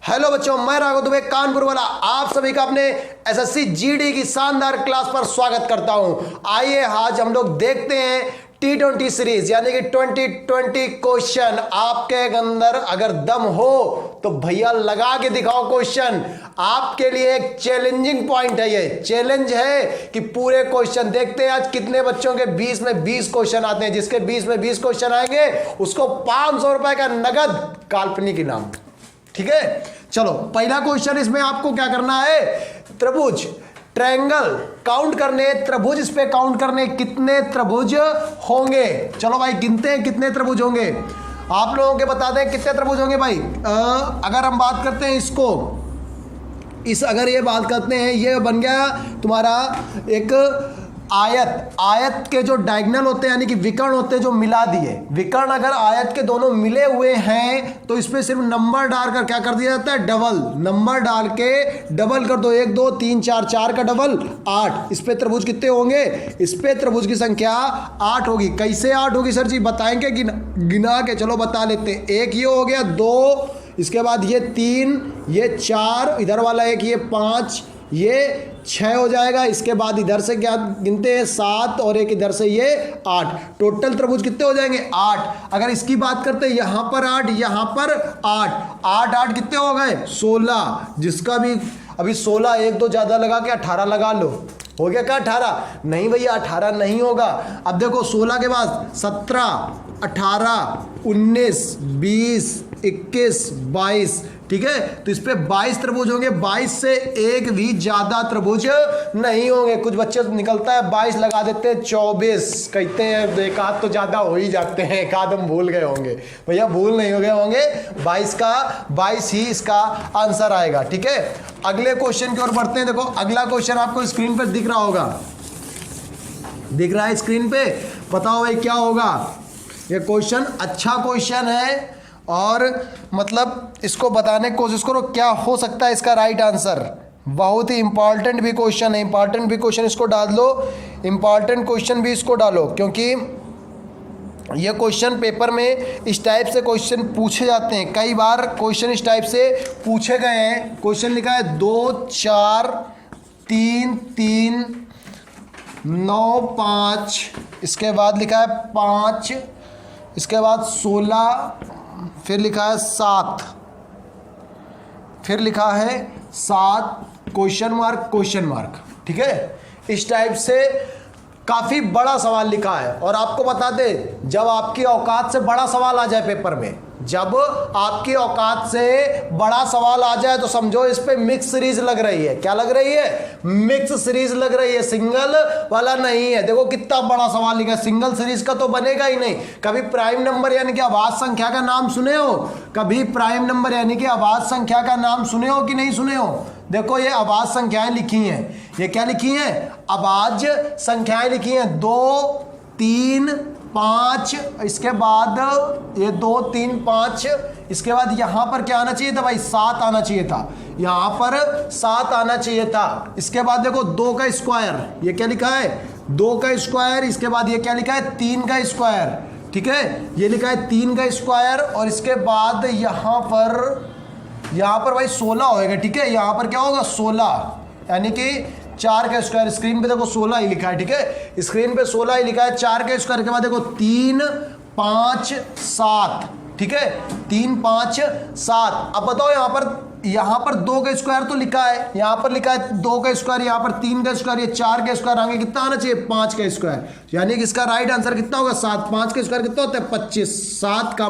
Hello बच्चों, मैं राघव दुबे कानपुर वाला आप सभी का अपने एसएससी जीडी की शानदार क्लास पर स्वागत करता हूं। आइए आज हम लोग देखते हैं T20 सीरीज यानी कि 2020 क्वेश्चन। आपके अंदर अगर दम हो तो भैया लगा के दिखाओ क्वेश्चन। आपके लिए एक चैलेंजिंग पॉइंट है, ये चैलेंज है कि पूरे क्वेश्चन देखते हैं आज कितने बच्चों के 20 में 20 क्वेश्चन आते हैं। जिसके 20 में 20 क्वेश्चन आएंगे उसको 500 रुपए का नगद काल्पनिक इनाम। ठीक है, चलो पहला क्वेश्चन। इसमें आपको क्या करना है, त्रिभुज ट्रायंगल काउंट करने, त्रिभुज इस पे काउंट करने कितने त्रिभुज होंगे। चलो भाई गिनते हैं कितने त्रिभुज होंगे। आप लोगों के बता दें कितने त्रिभुज होंगे भाई। अगर हम बात करते हैं इसको, अगर ये बात करते हैं, ये बन गया तुम्हारा एक आयत। आयत के जो डायगोनल होते हैं यानी कि विकर्ण होते हैं जो मिला दिए, विकर्ण अगर आयत के दोनों मिले हुए हैं तो इस पे सिर्फ नंबर डालकर क्या कर दिया जाता है, डबल नंबर डाल के डबल कर दो। 1 2 3 4, 4 का डबल 8। इस पे त्रिभुज कितने होंगे, इस पे त्रिभुज की संख्या 8 होगी। कैसे 8 होगी सर जी, बताएंगे गिना के। चलो बता लेते हैं। एक ये हो गया 2, इसके बाद ये 3, ये 4, इधर वाला एक ये 5, ये 6 हो जाएगा। इसके बाद इधर से क्या गिनते हैं 7 और एक इधर से ये 8। टोटल त्रिभुज कितने हो जाएंगे 8। अगर इसकी बात करते हैं यहां पर 8, यहां पर 8 8 कितने हो गए 16। जिसका भी अभी 16 1 2 ज्यादा लगा के 18 लगा लो। हो गया क्या 18? नहीं भैया 18 नहीं होगा। अब देखो 16 के बाद 17 18 19 20 21 22। ठीक है, तो इस पे 22 त्रिभुज होंगे। 22 से एक भी ज्यादा त्रिभुज नहीं होंगे। कुछ बच्चे निकलता है 22 लगा देते हैं 24 कहते हैं, एक आध तो ज्यादा हो ही जाते हैं, एक आध हम भूल गए होंगे। भैया भूल नहीं हो गए होंगे, 22 ही इसका आंसर आएगा। ठीक है, अगले क्वेश्चन की ओर बढ़ते हैं। देखो अगला क्वेश्चन आपको स्क्रीन पर दिख रहा होगा, दिख रहा है स्क्रीन पे। बताओ भाई क्या होगा। ये क्वेश्चन अच्छा क्वेश्चन है और मतलब इसको बताने की कोशिश करो क्या हो सकता है इसका राइट आंसर। बहुत ही इंपॉर्टेंट भी क्वेश्चन है, इंपॉर्टेंट भी क्वेश्चन इसको डाल दो, इंपॉर्टेंट क्वेश्चन भी इसको डालो, क्योंकि ये क्वेश्चन पेपर में इस टाइप से क्वेश्चन पूछे जाते हैं। कई बार क्वेश्चन इस टाइप से पूछे गए हैं। क्वेश्चन लिखा है 2 4 3 3 9 5, इसके बाद लिखा है 5, इसके बाद 16, फिर लिखा है 7, फिर लिखा है 7 क्वेश्चन मार्क। ठीक है, इस टाइप से काफी बड़ा सवाल लिखा है। और आपको बता दे, जब आपकी औकात से बड़ा सवाल आ जाए पेपर में, जब आपकी औकात से बड़ा सवाल आ जाए तो समझो इस पे मिक्स सीरीज लग रही है। क्या लग रही है, मिक्स सीरीज लग रही है, सिंगल वाला नहीं है। देखो कितना बड़ा सवाल लिखा है, सिंगल सीरीज का तो बनेगा ही नहीं। कभी प्राइम नंबर यानी कि आवाज संख्या का नाम सुने हो, कभी प्राइम नंबर यानी कि आवाज संख्या का नाम सुने हो कि नहीं सुने हो। देखो ये आवाज संख्याएं लिखी हैं, ये क्या लिखी हैं, आवाज संख्याएं लिखी हैं 2 3 5, इसके बाद ये 2 3 5, इसके बाद यहां पर क्या आना चाहिए था भाई, 7 आना चाहिए था, यहां पर 7 आना चाहिए था। इसके बाद देखो 2 का स्क्वायर, ये क्या लिखा है 2 का स्क्वायर, इसके बाद ये क्या लिखा है 3 का स्क्वायर। ठीक है, ये लिखा है 3 का स्क्वायर और इसके बाद यहां पर भाई 16 होएगा। ठीक है, यहां पर क्या होगा 16 यानी कि 4 का स्क्वायर। स्क्रीन पे देखो 16 ही लिखा है। ठीक है, स्क्रीन पे 16 ही लिखा है। 4 के स्क्वायर के बाद देखो 3 5 7। ठीक है, 3 5 7। अब बताओ यहाँ पर 2 का स्क्वायर तो लिखा है, यहाँ पर लिखा है 2 का स्क्वायर, यहाँ पर 3 का स्क्वायर, ये 4 का स्क्वायर, आगे कितना आना चाहिए 5 का स्क्वायर। यानी कि इसका राइट आंसर कितना होगा 7। 5 का स्क्वायर कितना होता है 25, 7 का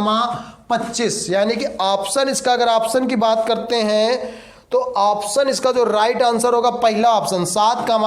25। यानी कि ऑप्शन इसका, अगर ऑप्शन की बात करते हैं तो ऑप्शन इसका जो राइट आंसर होगा पहला ऑप्शन 7 का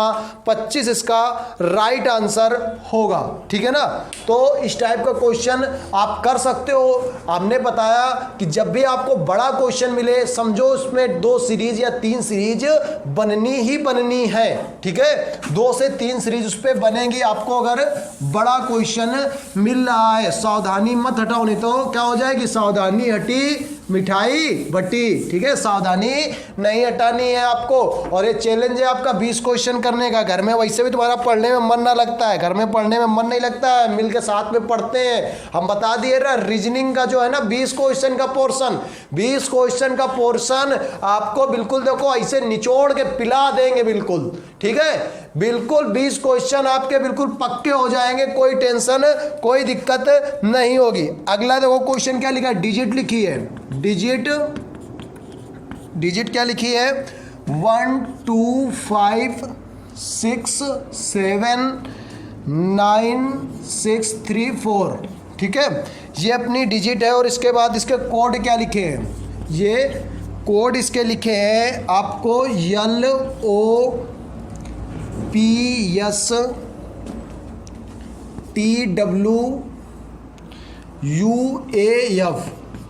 25 इसका राइट आंसर होगा। ठीक है ना, तो इस टाइप का क्वेश्चन आप कर सकते हो। हमने बताया कि जब भी आपको बड़ा क्वेश्चन मिले समझो उसमें 2 सीरीज या 3 सीरीज बननी ही बननी है। ठीक है, 2 से 3 सीरीज उस पर बनेंगी आपको अगर बड़ा क्वेश्चन मिल रहा है। सावधानी मत हटाओ, नहीं तो क्या हो जाएगी, सावधानी हटी मिठाई बटी। ठीक है, सावधानी नहीं हटानी है आपको। और ये चैलेंज है आपका 20 क्वेश्चन करने का। घर में वैसे भी तुम्हारा पढ़ने में मन ना लगता है, घर में पढ़ने में मन नहीं लगता है, मिलके साथ में पढ़ते हैं। हम बता दिए ना, रीजनिंग का जो है ना 20 क्वेश्चन का पोर्शन, 20 क्वेश्चन का पोर्शन आपको बिल्कुल देखो ऐसे निचोड़ के पिला देंगे बिल्कुल। ठीक है, बिल्कुल 20 क्वेश्चन आपके बिल्कुल पक्के हो जाएंगे, कोई टेंशन कोई दिक्कत नहीं होगी। अगला देखो क्वेश्चन क्या लिखा है, डिजिट लिखी है, डिजिट क्या लिखी है, 1 2 5 6 7 9 6 3 4। ठीक है, ये अपनी डिजिट है। और इसके बाद इसके कोड क्या लिखे हैं, ये कोड इसके लिखे हैं आपको LOPSTWUAF।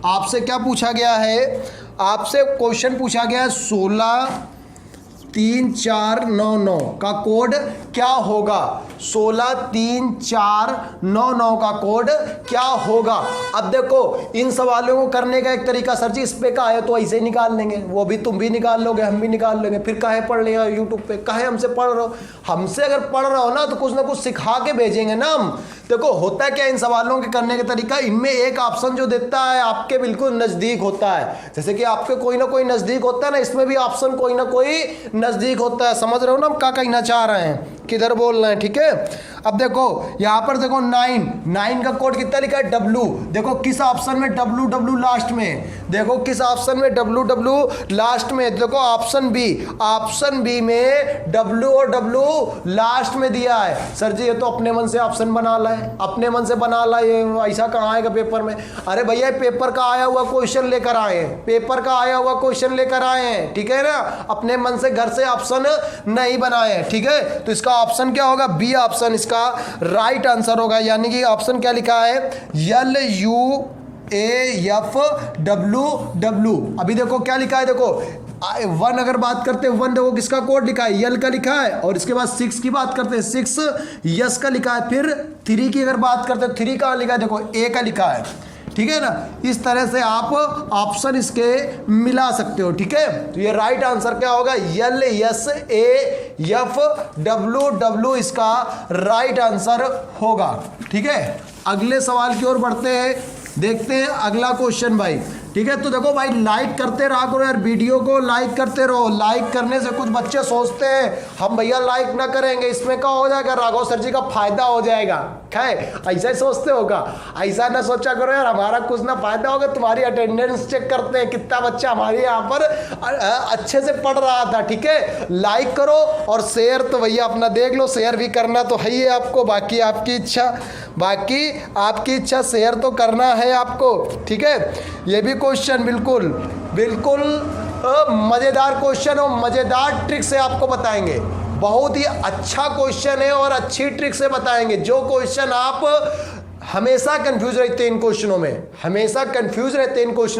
आपसे क्या पूछा गया है, आपसे क्वेश्चन पूछा गया है 163499 का कोड क्या होगा, 163499 का कोड क्या होगा। अब देखो इन सवालों को करने का एक तरीका, सर जी इस पे का है तो ऐसे ही निकाल लेंगे, वो भी तुम भी निकाल लोगे, हम भी निकाल लेंगे, फिर काहे पढ़ लेंगे यूट्यूब पे, काहे हमसे पढ़ रहे हो। हमसे अगर पढ़ रहे हो ना तो कुछ ना कुछ सिखा के भेजेंगे ना हम। देखो होता है क्या इन सवालों के करने का तरीका, इनमें एक ऑप्शन जो देता है आपके बिल्कुल नजदीक होता है, जैसे कि आपके कोई ना कोई नजदीक होता है ना, इसमें भी ऑप्शन कोई ना कोई नजदीक होता है। समझ रहे हो ना हम क्या कहना चाह रहे हैं, किधर बोल रहे हैं। ठीक है, अब देखो यहां पर देखो 9 का कोड कितना लिखा है, W। देखो किस ऑप्शन में W लास्ट में, देखो किस ऑप्शन में W लास्ट में, देखो ऑप्शन बी में W और W लास्ट में दिया है। सर जी ये तो अपने मन से ऑप्शन बना ला है, अपने मन से बना ला, ये ऐसा कहाँ आएगा पेपर में। अरे भैया पेपर का आया हुआ क्वेश्चन लेकर आए हैं, पेपर का आया हुआ क्वेश्चन लेकर आए हैं। ठीक है ना, अपने मन से घर से ऑप्शन नहीं बनाए हैं। ठीक है, तो इसका ऑप्शन क्या होगा, बी ऑप्शन इसका राइट आंसर होगा। यानी कि ऑप्शन क्या लिखा है, LUAFWW। अभी देखो क्या लिखा है, देखो 1 अगर बात करते हैं 1, देखो किसका कोड लिखा है, यल का लिखा है। और इसके बाद 6 की बात करते हैं 6 यस का लिखा है। फिर 3 की अगर बात करते हैं 3 का लिखा है, देखो ए का लिखा है। ठीक है ना, इस तरह से आप ऑप्शन इसके मिला सकते हो। ठीक है, तो ये राइट आंसर क्या होगा, LSAFWW इसका राइट आंसर होगा। ठीक है, अगले सवाल की ओर बढ़ते हैं, देखते हैं अगला क्वेश्चन भाई। ठीक है, तो देखो भाई लाइक करते रहा करो यार, वीडियो को लाइक करते रहो। लाइक करने से कुछ बच्चे सोचते हैं हम भैया लाइक ना करेंगे इसमें क्या हो जाएगा, राघव सर जी का फायदा हो जाएगा। क्या है, ऐसा ही सोचते होगा, ऐसा ना सोचा करो यार, हमारा कुछ ना फायदा होगा। तुम्हारी अटेंडेंस चेक करते हैं कितना बच्चा हमारे यहाँ पर अच्छे से पढ़ रहा था। ठीक है, लाइक करो और शेयर तो भैया अपना देख लो, शेयर भी करना तो है ही आपको, बाकी आपकी इच्छा शेयर तो करना है आपको। ठीक है, ये भी क्वेश्चन बिल्कुल मजेदार क्वेश्चन और मजेदार ट्रिक से आपको बताएंगे। बहुत ही अच्छा क्वेश्चन है और अच्छी ट्रिक से बताएंगे। जो क्वेश्चन आप हमेशा कंफ्यूज रहते हैं इन क्वेश्चनों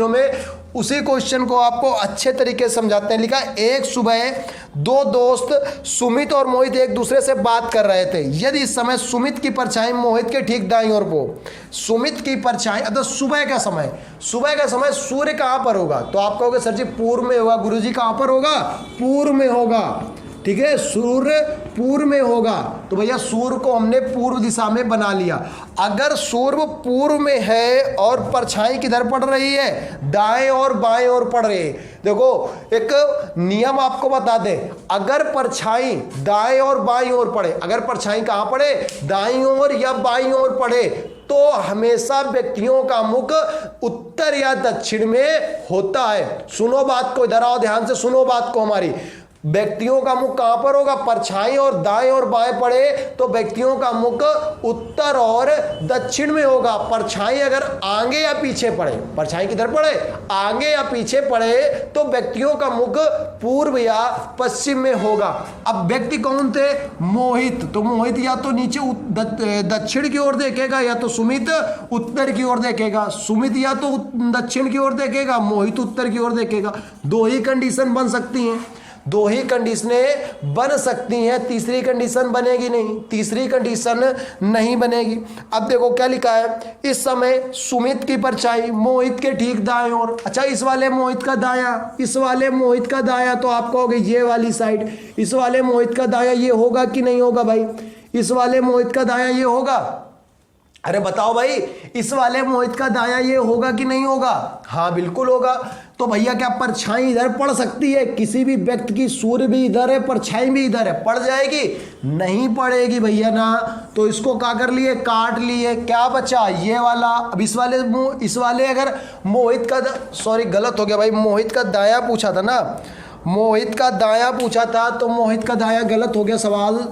में, उसी क्वेश्चन को आपको अच्छे तरीके से समझाते हैं। लिखा एक सुबह 2 दोस्त सुमित और मोहित एक दूसरे से बात कर रहे थे। यदि इस समय सुमित की परछाई मोहित के ठीक दाईं ओर हो, सुमित की परछाई, अर्थात सुबह का समय सूर्य कहाँ पर होगा, तो आप कहोगे सर जी पूर्व में होगा। गुरुजी कहाँ पर होगा, पूर्व में होगा। ठीक है, सूर्य पूर्व में होगा, तो भैया सूर्य को हमने पूर्व दिशा में बना लिया। अगर सूर्य पूर्व में है और परछाई किधर पड़ रही है, दाएं और बाएं ओर पड़ रही है। देखो एक नियम आपको बता दें, अगर परछाई दाएं और बाईं ओर पड़े, अगर परछाई कहाँ पड़े, दाईं ओर या बाईं ओर पड़े, तो हमेशा व्यक्तियों का मुख उत्तर या दक्षिण में होता है। सुनो बात को, इधर आओ, ध्यान से सुनो बात को हमारी। व्यक्तियों का मुख कहां पर होगा, परछाई और दाएं और बाएं पड़े तो व्यक्तियों का मुख उत्तर और दक्षिण में होगा। परछाई अगर आगे या पीछे पड़े, परछाई किधर पड़े, आगे या पीछे पड़े, तो व्यक्तियों का मुख पूर्व या पश्चिम में होगा। अब व्यक्ति कौन थे, मोहित, तो मोहित या तो नीचे दक्षिण की ओर देखेगा या तो सुमित उत्तर की ओर देखेगा। सुमित या तो दक्षिण की ओर देखेगा, मोहित उत्तर की ओर देखेगा। दो ही कंडीशन बन सकती हैं। दो ही कंडीशनें बन सकती हैं, तीसरी कंडीशन बनेगी नहीं, तीसरी कंडीशन नहीं बनेगी। अब देखो क्या लिखा है, इस समय सुमित की परछाई मोहित के ठीक दाएं ओर। अच्छा, इस वाले मोहित का दायां, इस वाले मोहित का दायां तो आप कहोगे ये वाली साइड, इस वाले मोहित का दायां ये होगा कि नहीं होगा भाई? इस वाले मोहित का दायां ये होगा? अरे बताओ भाई, इस वाले मोहित का दायां ये होगा कि नहीं होगा? हाँ बिल्कुल होगा। तो भैया क्या परछाई इधर पड़ सकती है? किसी भी व्यक्ति की सूर्य भी इधर है, परछाई भी इधर है, पड़ जाएगी? नहीं पड़ेगी भैया ना। तो इसको क्या कर लिए? काट लिए। क्या बचा? ये वाला। अब इस वाले अगर मोहित का, सॉरी गलत हो गया भाई, मोहित का दायां पूछा था ना, मोहित का दायां पूछा था, तो मोहित का दायां गलत हो गया सवाल।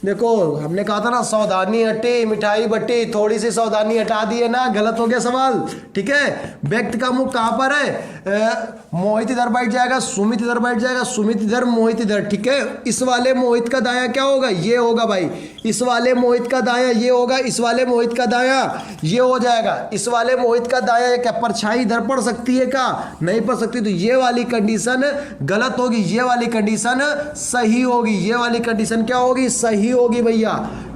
देखो हमने कहा था ना, सावधानी हटी मिठाई बटी, थोड़ी सी सावधानी हटा दी है ना, गलत हो गया सवाल। ठीक है, व्यक्ति का मुंह कहां पर है? मोहित इधर बैठ जाएगा, सुमित इधर बैठ जाएगा, सुमित इधर, मोहित इधर। ठीक है, इस वाले मोहित का दायां क्या होगा? ये होगा भाई। इस वाले मोहित का दायां ये होगा, इस वाले मोहित का दायां ये हो जाएगा। इस वाले मोहित का दायां क्या परछाई इधर पड़ सकती है क्या? नहीं पड़ सकती। तो ये वाली कंडीशन गलत होगी, ये वाली कंडीशन सही होगी। ये वाली कंडीशन क्या होगी? सही होगी भैया।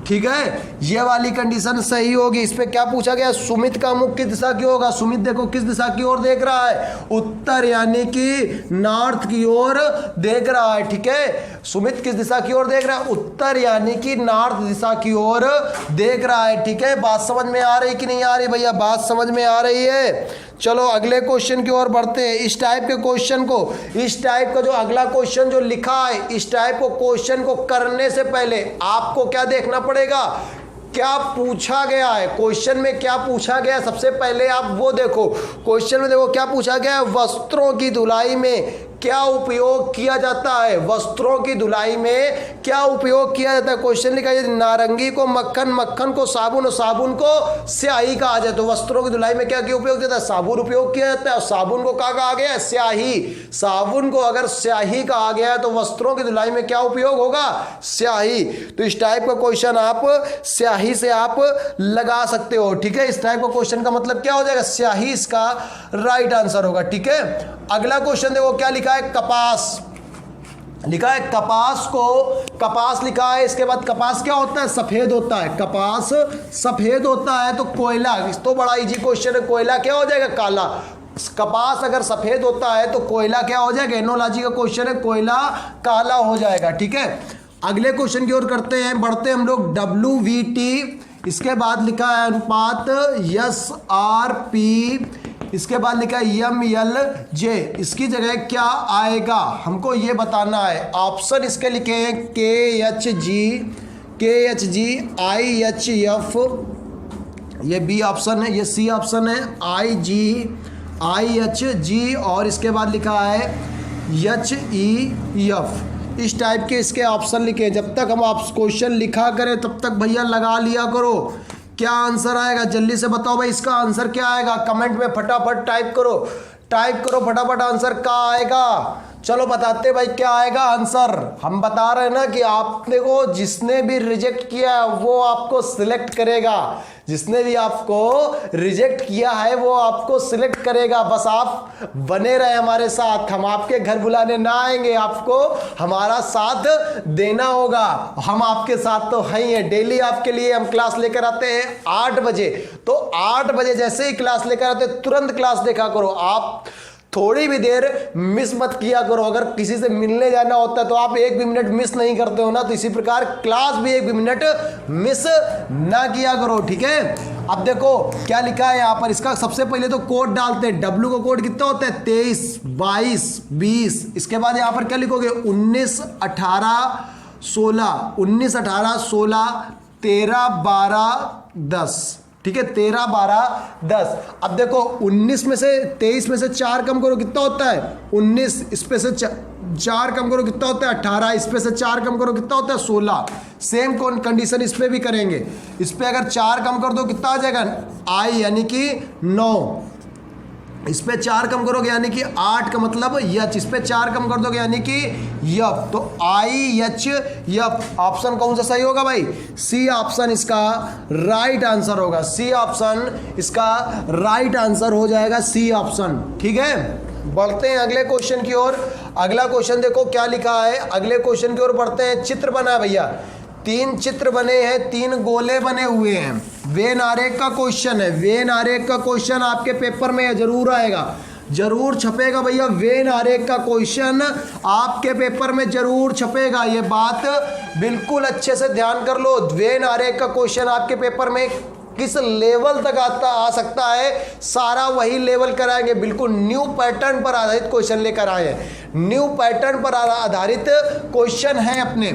ठीक है, ये वाली कंडीशन सही होगी। इस पे क्या पूछा गया? सुमित का मुख किस दिशा की होगा? सुमित देखो किस दिशा की ओर देख रहा है? उत्तर यानी कि नॉर्थ की ओर देख रहा है। ठीक है, सुमित किस दिशा की ओर देख रहा है? उत्तर यानी कि नॉर्थ दिशा की ओर देख रहा है। ठीक है, बात समझ में आ रही कि नहीं आ रही भैया? बात समझ में आ रही है। चलो अगले क्वेश्चन की ओर बढ़ते हैं। इस टाइप के क्वेश्चन को, इस टाइप का जो अगला क्वेश्चन जो लिखा है, इस टाइप को क्वेश्चन को करने से पहले आपको क्या देखना पड़ेगा? क्या पूछा गया है क्वेश्चन में, क्या पूछा गया है? सबसे पहले आप वो देखो, क्वेश्चन में देखो क्या पूछा गया है। वस्त्रों की धुलाई में क्या उपयोग किया जाता है? वस्त्रों की धुलाई में क्या उपयोग किया जाता है? क्वेश्चन लिखा है, नारंगी को मक्खन, मक्खन को साबुन और साबुन को स्याही कहा जाए। तो वस्त्रों की धुलाई में क्या क्या उपयोग किया जाता है? साबुन उपयोग किया जाता है। और साबुन को क्या कहा गया है? स्याही। साबुन को अगर स्याही कहा गया है तो वस्त्रों की धुलाई में क्या उपयोग होगा? स्याही। तो इस टाइप का क्वेश्चन आप स्याही से आप लगा सकते हो। ठीक है, इस टाइप का क्वेश्चन का मतलब क्या हो जाएगा? स्याही इसका राइट आंसर होगा। ठीक है, अगला क्वेश्चन देखो क्या लिखा है। कपास लिखा है, कपास को, कपास लिखा है, इसके बाद कपास क्या होता है? सफेद होता है। कपास सफेद होता है। तो कोयला, तो बड़ा इजी क्वेश्चन है, कोयला क्या हो जाएगा? काला। कपास अगर सफेद होता है तो कोयला क्या हो जाएगा? एनोलॉजी का क्वेश्चन है, कोयला काला हो जाएगा। ठीक है, अगले क्वेश्चन की ओर करते हैं, बढ़ते हैं हम लोग। WVT, इसके बाद लिखा है अनुपात SRP, इसके बाद लिखा है MLJ, इसकी जगह क्या आएगा हमको ये बताना है। ऑप्शन इसके लिखे हैं KHG, IHF, ये B ऑप्शन है, ये C ऑप्शन है, IG, IHG, और इसके बाद लिखा है HEF। इस टाइप के इसके ऑप्शन लिखे। जब तक हम आप क्वेश्चन लिखा करें तब तक भैया लगा लिया करो। क्या आंसर आएगा जल्दी से बताओ भाई, इसका आंसर क्या आएगा? कमेंट में फटाफट टाइप करो, टाइप करो फटाफट, आंसर क्या आएगा? चलो बताते भाई क्या आएगा आंसर। हम बता रहे हैं ना कि आपने को जिसने भी रिजेक्ट किया है वो आपको सिलेक्ट करेगा, जिसने भी आपको रिजेक्ट किया है वो आपको सिलेक्ट करेगा। बस आप बने रहे हमारे साथ, हम आपके घर बुलाने ना आएंगे, आपको हमारा साथ देना होगा। हम आपके साथ तो हैं ही, डेली आपके लिए हम क्लास लेकर आते हैं 8 बजे। तो 8 बजे जैसे ही क्लास लेकर आते तुरंत क्लास देखा करो। आप थोड़ी भी देर मिस मत किया करो। अगर किसी से मिलने जाना होता है तो आप एक भी मिनट मिस नहीं करते हो ना, तो इसी प्रकार क्लास भी एक भी मिनट मिस ना किया करो। ठीक है, अब देखो क्या लिखा है यहाँ पर। इसका सबसे पहले तो कोड डालते हैं। W का कोड कितना होता है? 23, 22, 20। इसके बाद यहाँ पर क्या लिखोगे? 19, 18, 16, 19, 18, 16, 13, 12, 10। ठीक है, 13, 12, 10। अब देखो 19 में से 23 में से 4 कम करो कितना होता है? 19। इस पे से 4 कम करो कितना होता है? 18। इस पे से 4 कम करो कितना होता है? 16। सेम कंडीशन इस पे भी करेंगे। इस पे अगर 4 कम कर दो कितना आ जाएगा? I यानी कि 9। इस पे 4 कम करोगे यानी कि 8 का मतलब यच। इस पे 4 कम कर दोगे यानी कि यफ। तो IHF ऑप्शन कौन सा सही होगा भाई? सी ऑप्शन इसका राइट आंसर होगा। सी ऑप्शन इसका राइट आंसर हो जाएगा, सी ऑप्शन। ठीक है, बढ़ते हैं अगले क्वेश्चन की ओर। अगला क्वेश्चन देखो क्या लिखा है, अगले क्वेश्चन की ओर बढ़ते हैं। चित्र बना भैया, 3 चित्र बने हैं, 3 गोले बने हुए हैं। वेन आरेख का क्वेश्चन है, वेन आरेख का क्वेश्चन आपके पेपर में जरूर आएगा, जरूर छपेगा भैया। वेन आरेख का क्वेश्चन आपके पेपर में जरूर छपेगा, ये बात बिल्कुल अच्छे से ध्यान कर लो। वेन आरेख का क्वेश्चन आपके पेपर में किस लेवल तक आ सकता है, सारा वही लेवल कराएंगे। बिल्कुल न्यू पैटर्न पर आधारित क्वेश्चन लेकर आए हैं, न्यू पैटर्न पर आधारित क्वेश्चन है अपने।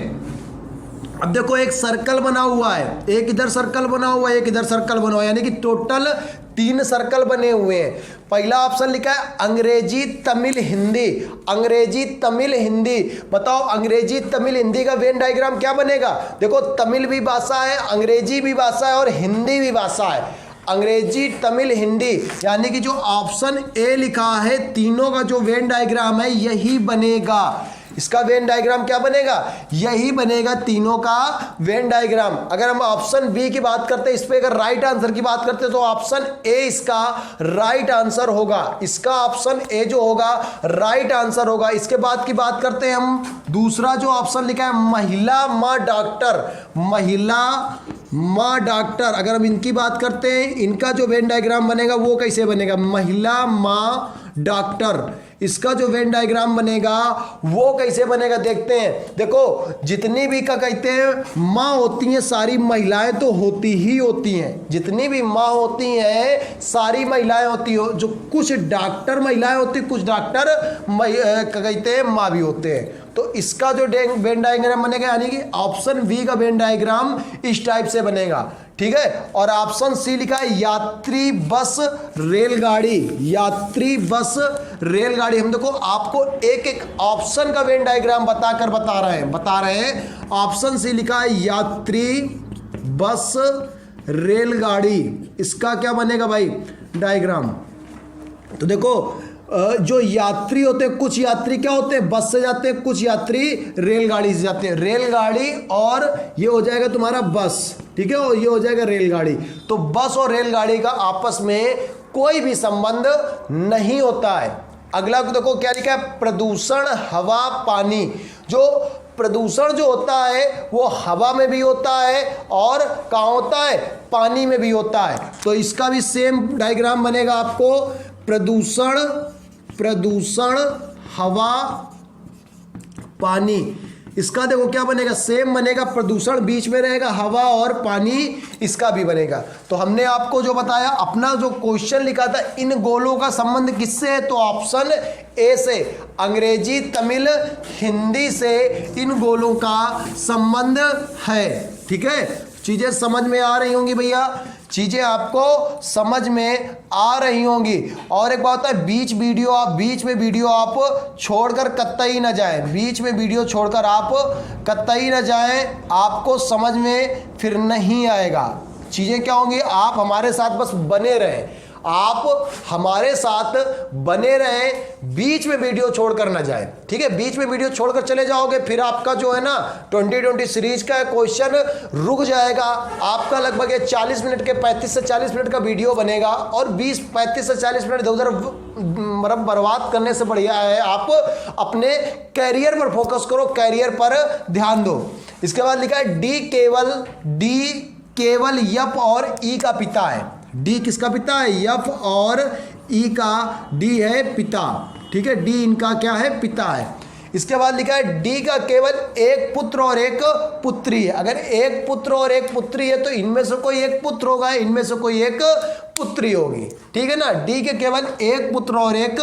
अब देखो एक सर्कल बना हुआ है, एक इधर सर्कल बना हुआ है, एक इधर सर्कल बना हुआ है, यानी कि टोटल 3 सर्कल बने हुए हैं। पहला ऑप्शन लिखा है अंग्रेजी तमिल हिंदी, अंग्रेजी तमिल हिंदी। बताओ अंग्रेजी तमिल हिंदी का वेन डायग्राम क्या बनेगा। देखो तमिल भी भाषा है, अंग्रेजी भी भाषा है और हिंदी भी भाषा है। अंग्रेजी तमिल हिंदी, यानी कि जो ऑप्शन ए लिखा है, तीनों का जो वेन डायग्राम है यही बनेगा। इसका वेन डायग्राम क्या बनेगा, यही बनेगा, तीनों का वेन डायग्राम। अगर हम ऑप्शन बी की बात करते हैं, इस पे अगर राइट आंसर की बात करते हैं तो ऑप्शन ए इसका राइट आंसर होगा। इसका ऑप्शन ए जो होगा राइट आंसर होगा। इसके बाद की बात करते हैं हम, दूसरा जो ऑप्शन लिखा है महिला माँ डॉक्टर, महिला माँ डॉक्टर, अगर हम इनकी बात करते हैं, इनका जो वेन डायग्राम बनेगा वो कैसे बनेगा, महिला माँ डॉक्टर। इसका जो वेन डायग्राम बनेगा वो कैसे बनेगा देखते हैं। देखो जितनी भी क्या कहते हैं माँ होती हैं, सारी महिलाएं तो होती ही होती हैं, जितनी भी माँ होती हैं सारी महिलाएं होती हो। जो कुछ डॉक्टर महिलाएं होती, कुछ डॉक्टर क्या कहते हैं माँ भी होते हैं। तो इसका जो वेन डायग्राम बनेगा, यानी कि ऑप्शन बी का वेन डायग्राम इस टाइप से बनेगा, ठीक है। और ऑप्शन सी लिखा है यात्री बस रेलगाड़ी, यात्री बस रेलगाड़ी। हम देखो आपको एक एक ऑप्शन का वेन डायग्राम बता रहे हैं। ऑप्शन सी लिखा है यात्री बस रेलगाड़ी, इसका क्या बनेगा भाई डायग्राम। तो देखो जो यात्री होते हैं, कुछ यात्री क्या होते हैं बस से जाते हैं, कुछ यात्री रेलगाड़ी से जाते हैं। रेलगाड़ी और ये हो जाएगा तुम्हारा बस, ठीक है, और ये हो जाएगा रेलगाड़ी। तो बस और रेलगाड़ी का आपस में कोई भी संबंध नहीं होता है। अगला देखो क्या लिखा है, प्रदूषण हवा पानी। जो प्रदूषण जो होता है वो हवा में भी होता है और कहाँ होता है, पानी में भी होता है। तो इसका भी सेम डायग्राम बनेगा आपको, प्रदूषण हवा पानी। इसका देखो क्या बनेगा, सेम बनेगा, प्रदूषण बीच में रहेगा, हवा और पानी इसका भी बनेगा। तो हमने आपको जो बताया, अपना जो क्वेश्चन लिखा था, इन गोलों का संबंध किससे है, तो ऑप्शन ए से, अंग्रेजी तमिल हिंदी से इन गोलों का संबंध है, ठीक है। चीजें समझ में आ रही होंगी भैया, चीजें आपको समझ में आ रही होंगी। और एक बात है, बीच में वीडियो आप छोड़कर कतई ना जाए, बीच में वीडियो छोड़कर आप कतई ना जाए, आपको समझ में फिर नहीं आएगा। चीजें क्या होंगी, आप हमारे साथ बस बने रहें, आप हमारे साथ बने रहें, बीच में वीडियो छोड़कर ना जाए, ठीक है। बीच में वीडियो छोड़कर चले जाओगे फिर आपका जो है ना 2020 सीरीज का क्वेश्चन रुक जाएगा। आपका लगभग 40 मिनट के 35 से 40 मिनट का वीडियो बनेगा और 35 से 40 मिनट इधर मतलब बर्बाद करने से बढ़िया है आप अपने कैरियर पर फोकस करो, कैरियर पर ध्यान दो। इसके बाद लिखा है डी केवल यफ और ई का पिता है। डी किसका पिता है, यफ और ई का, डी है पिता, ठीक है, डी इनका क्या है, पिता है। इसके बाद लिखा है डी का केवल एक पुत्र और एक पुत्री है। अगर एक पुत्र और एक पुत्री है तो इनमें से कोई एक पुत्र होगा, इनमें से कोई एक पुत्री होगी, ठीक है ना। डी के केवल एक पुत्र और एक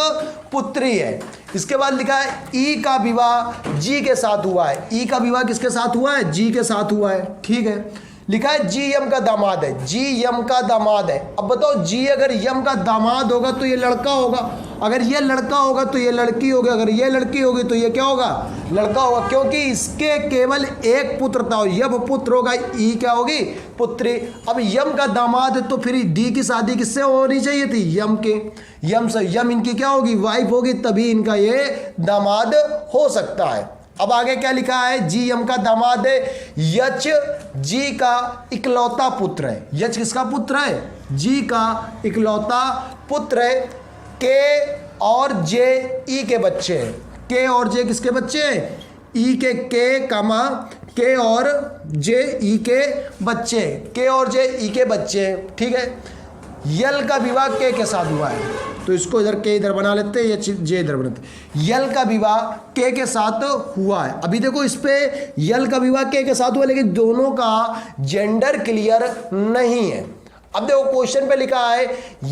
पुत्री है। इसके बाद लिखा है ई का विवाह जी के साथ हुआ है। ई का विवाह किसके साथ हुआ है, जी के साथ हुआ है, ठीक है। लिखा है जी यम का दामाद है, जी यम का दामाद है। अब बताओ जी अगर यम का दामाद होगा तो ये लड़का होगा, अगर ये लड़का होगा तो ये लड़की होगी, अगर ये लड़की होगी तो ये क्या होगा, लड़का होगा, क्योंकि इसके केवल एक पुत्र था, यम पुत्र होगा, ई क्या होगी, पुत्री। अब यम का दामाद है तो फिर डी की शादी किससे होनी चाहिए थी, यम के, यम से, यम इनकी क्या होगी, वाइफ होगी, तभी इनका ये दामाद हो सकता है। अब आगे क्या लिखा है, जी यम का दामाद है, यच जी का इकलौता पुत्र है। यच किसका पुत्र है, जी का इकलौता पुत्र है। के और जे ई के बच्चे हैं। के और जे किसके बच्चे हैं? ई के कामा के और जे ई के बच्चे, के और जे ई के बच्चे, ठीक है। यल का विवाह के साथ हुआ है, तो इसको इधर के इधर बना लेते हैं, ये जे इधर बनाते हैं। यल का विवाह के साथ हुआ है। अभी देखो इस पे यल का विवाह के साथ हुआ, लेकिन दोनों का जेंडर क्लियर नहीं है। अब देखो क्वेश्चन पे लिखा है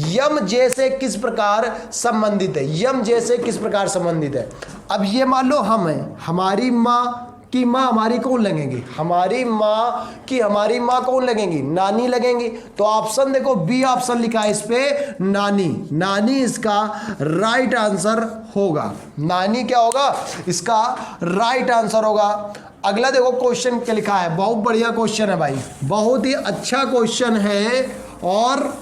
यम जैसे किस प्रकार संबंधित है, यम जैसे किस प्रकार संबंधित है। अब ये मान लो हम हैं, हमारी माँ की माँ हमारी कौन लगेंगी? हमारी माँ की हमारी माँ कौन लगेंगी? नानी लगेंगी। तो ऑप्शन देखो बी ऑप्शन लिखा है इस पे नानी, नानी इसका राइट आंसर होगा। नानी क्या होगा? इसका राइट आंसर होगा। अगला देखो क्वेश्चन क्या लिखा है, बहुत बढ़िया क्वेश्चन है भाई, बहुत ही अच्छा क्वेश्चन है और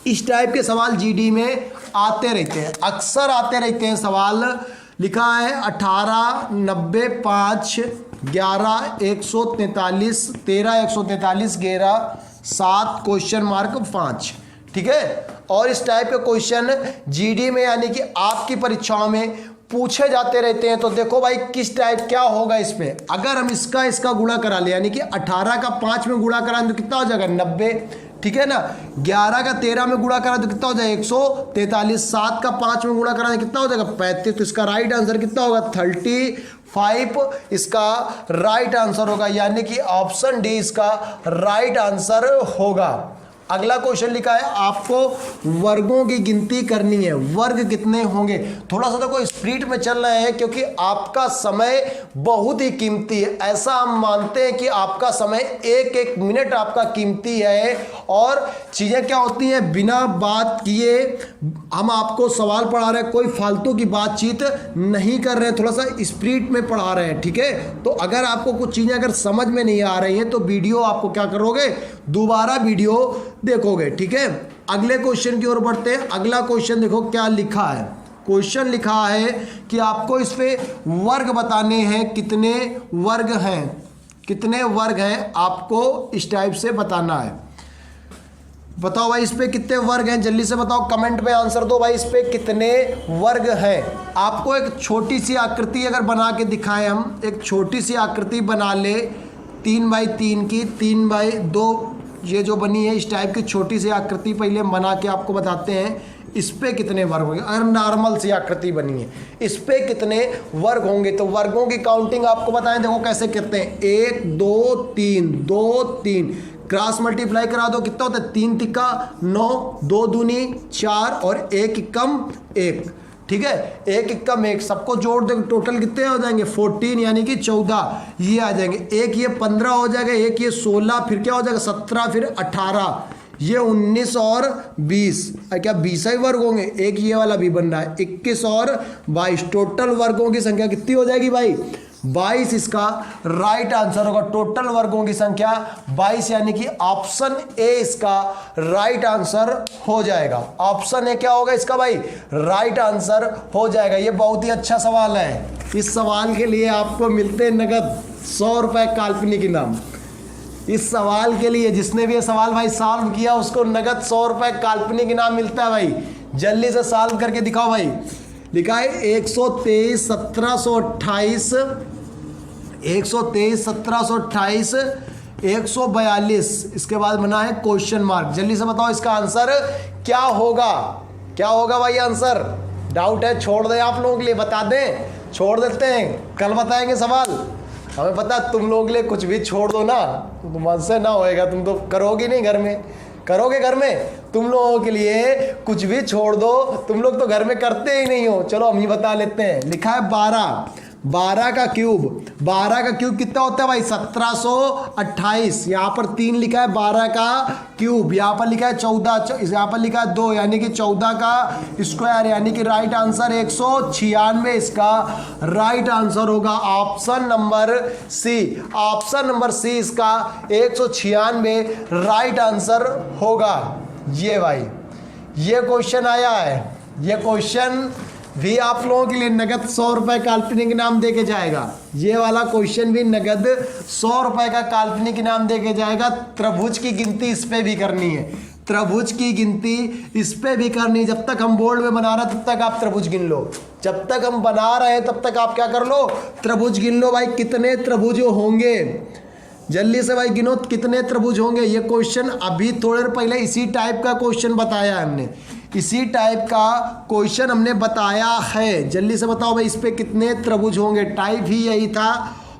इस टाइप के सवाल जीडी में आते रहते हैं, अक्सर आते रहते हैं सवाल। लिखा है 18 90 5 11 143 13 143 11 7 क्वेश्चन मार्क 5, ठीक है। और इस टाइप के क्वेश्चन जीडी में यानी कि आपकी परीक्षाओं में पूछे जाते रहते हैं। तो देखो भाई किस टाइप क्या होगा इस पे। अगर हम इसका गुणा करा ले, यानी कि 18 का 5 में गुणा करा तो कितना हो जाएगा? 90, ठीक है ना। 11 का 13 में गुणा करा तो कितना हो जाएगा? 143। 7 का 5 में गुणा करा तो कितना हो जाएगा? 35। तो इसका राइट आंसर कितना होगा? 35 इसका राइट आंसर होगा, यानी कि ऑप्शन डी इसका राइट आंसर होगा। अगला क्वेश्चन लिखा है आपको वर्गों की गिनती करनी है, वर्ग कितने होंगे। थोड़ा सा तो कोई स्पीड में चल रहे हैं क्योंकि आपका समय बहुत ही कीमती है। ऐसा हम मानते हैं कि आपका समय एक एक मिनट आपका कीमती है और चीजें क्या होती हैं, बिना बात किए हम आपको सवाल पढ़ा रहे हैं, कोई फालतू की बातचीत नहीं कर रहे हैं, थोड़ा सा स्पीड में पढ़ा रहे हैं, ठीक है। तो अगर आपको कुछ चीजें अगर समझ में नहीं आ रही हैं तो वीडियो आपको क्या करोगे? दोबारा वीडियो देखोगे, ठीक है। अगले क्वेश्चन की ओर बढ़ते हैं। अगला क्वेश्चन देखो क्या लिखा है। क्वेश्चन लिखा है कि आपको इस पे वर्ग बताने हैं, कितने वर्ग हैं, कितने वर्ग हैं आपको इस टाइप से बताना है। बताओ भाई इस पे कितने वर्ग हैं, जल्दी से बताओ, कमेंट में आंसर दो भाई, इस पे कितने वर्ग हैं। आपको एक छोटी सी आकृति अगर बना के दिखाएं, हम एक छोटी सी आकृति बना ले 3 बाई 3 की, 3 बाई 2 ये जो बनी है, इस टाइप की छोटी सी आकृति पहले हम बना के आपको बताते हैं इस पे कितने वर्ग होंगे। अगर नॉर्मल सी आकृति बनी है इस पे कितने वर्ग होंगे, तो वर्गों की काउंटिंग आपको बताएं। देखो कैसे करते हैं, 1 2 3 2 3 क्रॉस मल्टीप्लाई करा दो, कितना होता है? 3 तिक्का 9, 2 दूनी 4 और 1 इक्कम 1, ठीक है। 1 इक्कम 1 सबको जोड़ दो, टोटल कितने हो जाएंगे? 14 यानी कि 14 ये आ जाएंगे। एक ये 15 हो जाएगा, एक ये 16, फिर क्या हो जाएगा? 17, फिर 18, ये 19 और 20, क्या 20 ही वर्ग होंगे। एक ये वाला भी बन रहा है 21 और 22, टोटल वर्गों की संख्या कितनी हो जाएगी भाई? 22 इसका राइट आंसर होगा। टोटल वर्गों की संख्या 22 यानी कि ऑप्शन ए इसका राइट आंसर हो जाएगा। ऑप्शन ए क्या होगा इसका भाई? राइट आंसर हो जाएगा। ये बहुत ही अच्छा सवाल है। इस सवाल के लिए आपको मिलते हैं नगद 100 रुपए काल्पनिक इनाम। इस सवाल के लिए जिसने भी ये सवाल भाई सॉल्व किया उसको नगद 100 रुपए काल्पनिक इनाम मिलता है भाई। जल्दी से सॉल्व करके दिखाओ भाई। लिखा है 123 1728 123 1728 142, इसके बाद बना है क्वेश्चन मार्क। जल्दी से बताओ इसका आंसर क्या होगा? क्या होगा भाई आंसर? डाउट है छोड़ दें आप लोगों के लिए, बता दें, छोड़ देते हैं, कल बताएंगे सवाल। हमें पता तुम लोगों के लिए कुछ भी छोड़ दो ना, तुमसे ना होएगा, तुम तो करोगे नहीं, घर में करोगे, घर में तुम लोगों के लिए कुछ भी छोड़ दो, तुम लोग तो घर में करते ही नहीं हो। चलो हम ही बता लेते हैं। लिखा है 12 का क्यूब, 12 का क्यूब कितना होता है भाई? 1728। यहाँ पर 3 लिखा है, 12 का क्यूब, यहाँ पर लिखा है 14, यहाँ पर लिखा है 2 यानी कि 14 का स्क्वायर, यानी कि राइट आंसर 196 इसका राइट आंसर होगा। Option number C, option number C इसका 196 राइट आंसर होगा। ये भाई ये क्वेश्चन आया है, ये क्वेश्चन भी आप लोगों के लिए नगद 100 रुपए काल्पनिक इनाम दे के जाएगा। ये वाला क्वेश्चन भी नगद 100 रुपए का काल्पनिक इनाम दे के जाएगा। त्रिभुज की गिनती इस पे भी करनी है। त्रिभुज की गिनती इस पे भी करनी। जब तक हम बोर्ड में बना रहे हैं तब तक आप त्रिभुज गिन लो, जब तक हम बना रहे हैं तब तक आप क्या कर लो, त्रिभुज गिन लो। भाई कितने त्रिभुज होंगे, जल्दी से भाई गिनो कितने त्रिभुज होंगे। ये क्वेश्चन अभी थोड़ी देर पहले इसी टाइप का क्वेश्चन बताया हमने, इसी टाइप का क्वेश्चन हमने बताया है। जल्दी से बताओ भाई इस पे कितने त्रिभुज होंगे, टाइप ही यही था।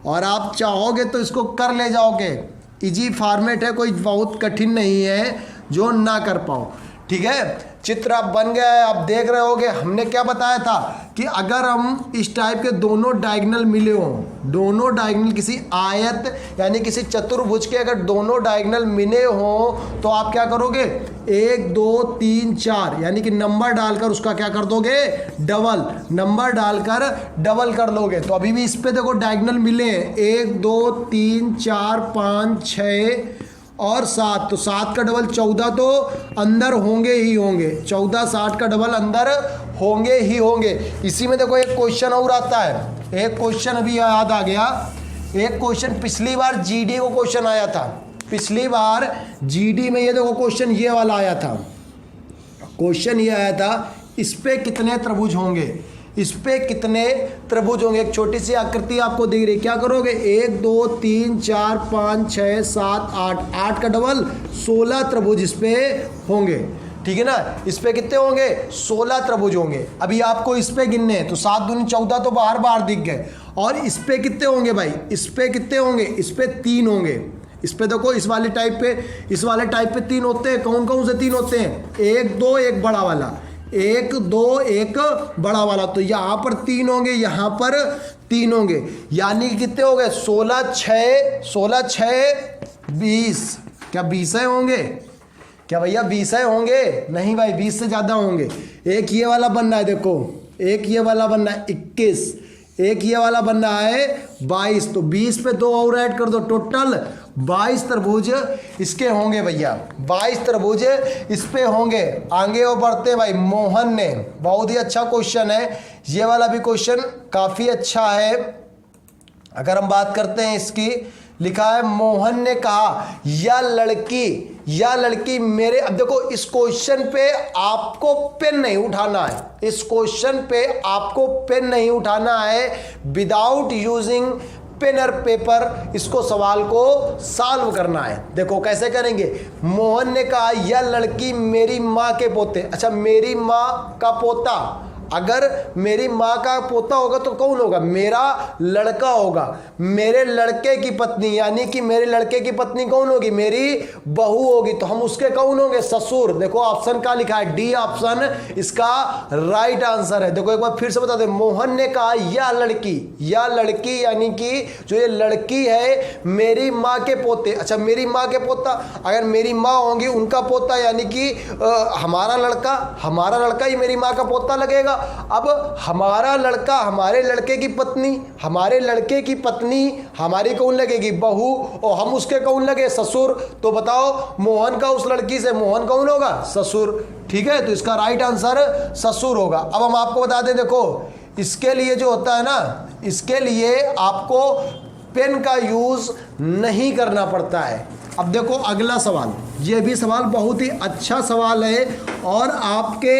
और आप चाहोगे तो इसको कर ले जाओगे, इजी फॉर्मेट है, कोई बहुत कठिन नहीं है जो ना कर पाओ। ठीक है, चित्र अब बन गया है, आप देख रहे होगे। हमने क्या बताया था कि अगर हम इस टाइप के दोनों डायगोनल मिले हों, दोनों डायगोनल किसी आयत यानी किसी चतुर्भुज के अगर दोनों डायगोनल मिले हों तो आप क्या करोगे, 1 2 3 4 यानी कि नंबर डालकर उसका क्या कर दोगे, डबल, नंबर डालकर डबल कर लोगे। तो अभी भी इस पे देखो डायगोनल मिले हैं 1 2 3 4 5 6 और 7, तो 7 का डबल 14 तो अंदर होंगे ही होंगे, 14 60 का डबल अंदर होंगे ही होंगे। इसी में देखो एक क्वेश्चन और आता है, एक क्वेश्चन अभी याद आ गया। एक क्वेश्चन पिछली बार जीडी को क्वेश्चन आया था, पिछली बार जीडी में ये देखो क्वेश्चन ये वाला आया था, क्वेश्चन ये आया था इस पे कितने त्रिभुज होंगे, इस पे कितने त्रिभुज होंगे। एक छोटी सी आकृति आपको दिख रही, क्या करोगे, 1 2 3 4 5 6 7 8, 8 का डबल 16 त्रिभुज इस पे होंगे। ठीक है ना, इस पे कितने होंगे, 16 त्रिभुज होंगे। अभी आपको इस पे गिनने हैं तो 7 दूनी 14 तो बाहर बाहर दिख गए। और इस पे कितने होंगे भाई, इस पे कितने होंगे, इस पे 3 होंगे। इस पे देखो इस वाले टाइप पे, इस वाले टाइप पे 3 होते हैं। कौन कौन से 3 होते हैं, 1 2 एक बड़ा वाला, 1 2 एक बड़ा वाला। तो यहाँ पर 3 होंगे, यहाँ पर 3 होंगे, यानी कि कितने हो गए, 16 6 20। क्या 20 होंगे, क्या भैया 20 होंगे, नहीं भाई 20 से ज़्यादा होंगे। एक ये वाला बनना है, देखो एक ये वाला बनना है 21, एक ये वाला बनना है 22, तो 20 पे 2 और ऐड कर दो, टोटल 22 त्रिभुज इसके होंगे भैया, 22 त्रिभुज इस पे होंगे। आगे वो बढ़ते हैं भाई, मोहन ने, बहुत ही अच्छा क्वेश्चन है ये वाला भी, क्वेश्चन काफ़ी अच्छा है। अगर हम बात करते हैं इसकी, लिखा है मोहन ने कहा या लड़की मेरे। अब देखो इस क्वेश्चन पे आपको पेन नहीं उठाना है, इस क्वेश्चन पे आपको पेन नहीं उठाना है, विदाउट यूजिंग पेन और पेपर इसको सवाल को सॉल्व करना है। देखो कैसे करेंगे, मोहन ने कहा यह लड़की मेरी माँ के पोते। अच्छा, मेरी माँ का पोता, अगर मेरी माँ का पोता होगा तो कौन होगा, मेरा लड़का होगा। मेरे लड़के की पत्नी, यानी कि मेरे लड़के की पत्नी कौन होगी, मेरी बहू होगी, तो हम उसके कौन होंगे, ससुर। देखो ऑप्शन का लिखा है, डी ऑप्शन इसका राइट आंसर है। देखो एक बार फिर से बता दे, मोहन ने कहा यह लड़की यानी कि जो ये लड़की है मेरी माँ के पोते। अच्छा, मेरी माँ के पोता, अगर मेरी माँ होंगी उनका पोता, यानी कि हमारा लड़का ही मेरी माँ का पोता लगेगा। अब हमारा लड़का, हमारे लड़के की पत्नी हमारी कौन लगेगी, बहू, और हम उसके कौन लगे, ससुर। तो बताओ मोहन का उस लड़की से मोहन कौन होगा, ससुर। ठीक है, तो इसका राइट आंसर ससुर होगा। अब हम आपको बता दें, देखो इसके लिए जो होता है ना, इसके लिए आपको पेन का यूज नहीं करना पड़ता है। अब देखो अगला सवाल, ये भी सवाल बहुत ही अच्छा सवाल है, और आपके